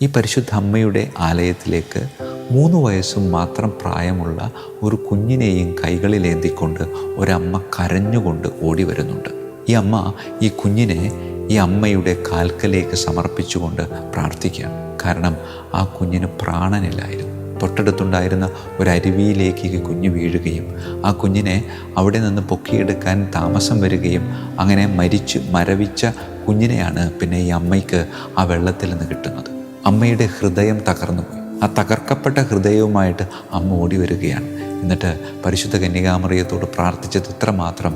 ഈ പരിശുദ്ധ അമ്മയുടെ ആലയത്തിലേക്ക് 3 വയസ്സും മാത്രം പ്രായമുള്ള ഒരു കുഞ്ഞിനെയും കൈകളിലേന്തിക്കൊണ്ട് ഒരമ്മ കരഞ്ഞുകൊണ്ട് ഓടി വരുന്നുണ്ട്. ഈ അമ്മ ഈ കുഞ്ഞിനെ ഈ അമ്മയുടെ കാൽക്കലേക്ക് സമർപ്പിച്ചുകൊണ്ട് പ്രാർത്ഥിക്കുകയാണ്. കാരണം ആ കുഞ്ഞിന് പ്രാണനില്ലായിരുന്നു. തൊട്ടടുത്തുണ്ടായിരുന്ന ഒരു അരുവിയിലേക്ക് ഈ കുഞ്ഞ് വീഴുകയും ആ കുഞ്ഞിനെ അവിടെ നിന്ന് പൊക്കിയെടുക്കാൻ താമസം വരികയും അങ്ങനെ മരവിച്ച കുഞ്ഞിനെയാണ് പിന്നെ ഈ അമ്മയ്ക്ക് ആ വെള്ളത്തിൽ നിന്ന് കിട്ടുന്നത്. അമ്മയുടെ ഹൃദയം തകർന്നുപോയി. ആ തകർക്കപ്പെട്ട ഹൃദയവുമായിട്ട് അമ്മ ഓടി വരികയാണ്. എന്നിട്ട് പരിശുദ്ധ കന്യകാമറിയത്തോട് പ്രാർത്ഥിച്ചത് ഇത്രമാത്രം: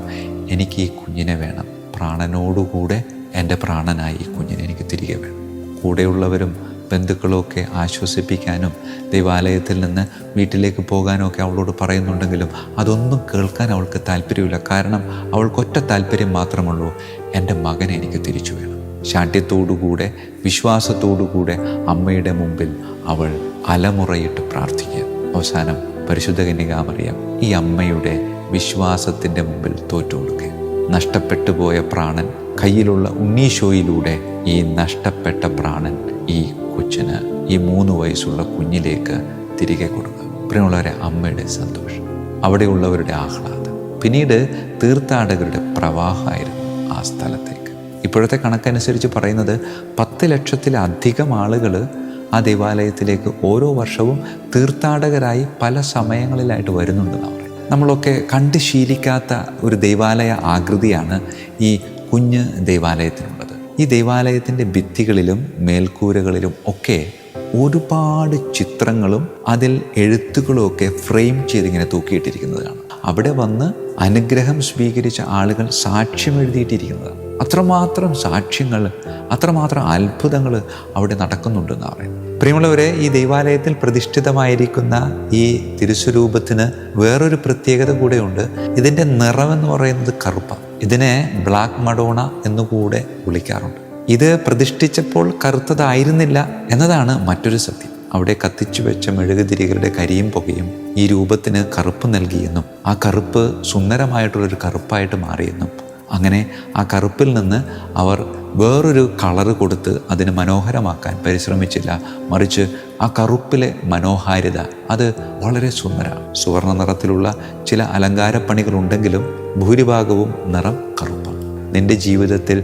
എനിക്ക് ഈ കുഞ്ഞിനെ വേണം, പ്രാണനോടുകൂടെ എൻ്റെ പ്രാണനായി ഈ കുഞ്ഞിനെ എനിക്ക് തിരികെ വേണം. കൂടെയുള്ളവരും ബന്ധുക്കളുമൊക്കെ ആശ്വസിപ്പിക്കാനും ദൈവാലയത്തിൽ നിന്ന് വീട്ടിലേക്ക് പോകാനും ഒക്കെ അവളോട് പറയുന്നുണ്ടെങ്കിലും അതൊന്നും കേൾക്കാൻ അവൾക്ക് താല്പര്യമില്ല. കാരണം അവൾക്കൊറ്റ താല്പര്യം മാത്രമുള്ളൂ: എൻ്റെ മകനെ എനിക്ക് തിരിച്ചു വേണം. ശാഠ്യത്തോടുകൂടെ വിശ്വാസത്തോടുകൂടെ അമ്മയുടെ മുമ്പിൽ അവൾ അലമുറയിട്ട് പ്രാർത്ഥിക്കുക. അവസാനം പരിശുദ്ധ കന്യകാമറിയം ഈ അമ്മയുടെ വിശ്വാസത്തിൻ്റെ മുമ്പിൽ തോറ്റുകൊടുക്കുക. നഷ്ടപ്പെട്ടു പോയ പ്രാണൻ കയ്യിലുള്ള ഉണ്ണീശോയിലൂടെ ഈ നഷ്ടപ്പെട്ട പ്രാണൻ ഈ കൊച്ചിന്, ഈ 3 വയസ്സുള്ള കുഞ്ഞിലേക്ക് തിരികെ കൊടുക്കുക. പ്രിയമുള്ളവരെ, അമ്മയുടെ സന്തോഷം, അവിടെയുള്ളവരുടെ ആഹ്ലാദം, പിന്നീട് തീർത്ഥാടകരുടെ പ്രവാഹമായിരുന്നു ആ സ്ഥലത്തേക്ക്. ഇപ്പോഴത്തെ കണക്കനുസരിച്ച് പറയുന്നത് 10 ലക്ഷത്തിലധികം ആളുകൾ ആ ദേവാലയത്തിലേക്ക് ഓരോ വർഷവും തീർത്ഥാടകരായി പല സമയങ്ങളിലായിട്ട് വരുന്നുണ്ടെന്നാണ് പറയുന്നത്. നമ്മളൊക്കെ കണ്ട് ശീലിക്കാത്ത ഒരു ദേവാലയ ആകൃതിയാണ് ഈ കുഞ്ഞ് ദേവാലയത്തിനുള്ളത്. ഈ ദേവാലയത്തിൻ്റെ ഭിത്തികളിലും മേൽക്കൂരകളിലും ഒക്കെ ഒരുപാട് ചിത്രങ്ങളും അതിൽ എഴുത്തുകളും ഒക്കെ ഫ്രെയിം ചെയ്തിങ്ങനെ തൂക്കിയിട്ടിരിക്കുന്നതാണ്. അവിടെ വന്ന് അനുഗ്രഹം സ്വീകരിച്ച ആളുകൾ സാക്ഷ്യം എഴുതിയിട്ടിരിക്കുന്നതാണ്. അത്രമാത്രം സാക്ഷ്യങ്ങൾ, അത്രമാത്രം അത്ഭുതങ്ങൾ അവിടെ നടക്കുന്നുണ്ടെന്ന് പറയുന്നത്. പ്രിയമുള്ളവരെ, ഈ ദൈവാലയത്തിൽ പ്രതിഷ്ഠിതമായിരിക്കുന്ന ഈ തിരുസ്വരൂപത്തിന് വേറൊരു പ്രത്യേകത കൂടെയുണ്ട്. ഇതിൻ്റെ നിറമെന്ന് പറയുന്നത് കറുപ്പാണ്. ഇതിനെ ബ്ലാക്ക് മഡോണ എന്നുകൂടെ വിളിക്കാറുണ്ട്. ഇത് പ്രതിഷ്ഠിച്ചപ്പോൾ കറുത്തതായിരുന്നില്ല എന്നതാണ് മറ്റൊരു സത്യം. അവിടെ കത്തിച്ചു വെച്ച മെഴുകുതിരികളുടെ കരിയും പുകയും ഈ രൂപത്തിന് കറുപ്പ് നൽകിയെന്നും ആ കറുപ്പ് സുന്ദരമായിട്ടുള്ളൊരു കറുപ്പായിട്ട് മാറിയെന്നും അങ്ങനെ ആ കറുപ്പിൽ നിന്ന് അവർ വേറൊരു കളറ് കൊടുത്ത് അതിന് മനോഹരമാക്കാൻ പരിശ്രമിച്ചില്ല. മറിച്ച് ആ കറുപ്പിലെ മനോഹാരിത അത് വളരെ സുന്ദരമാണ്. സുവർണ്ണ നിറത്തിലുള്ള ചില അലങ്കാരപ്പണികളുണ്ടെങ്കിലും ഭൂരിഭാഗവും നിറം കറുപ്പാണ്. നിൻ്റെ ജീവിതത്തിൽ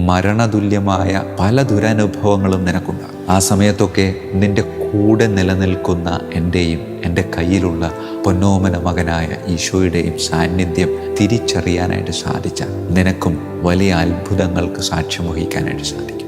മരണതുല്യമായ പല ദുരനുഭവങ്ങളും നിനക്കുണ്ടാകും. ആ സമയത്തൊക്കെ നിൻ്റെ കൂടെ നിലനിൽക്കുന്ന എൻ്റെയും എൻ്റെ കയ്യിലുള്ള പൊന്നോമന മകനായ ഈശോയുടെയും സാന്നിധ്യം തിരിച്ചറിയാനായിട്ട് സാധിച്ച നിനക്കും വലിയ അത്ഭുതങ്ങൾക്ക് സാക്ഷ്യം വഹിക്കാനായിട്ട് സാധിക്കും.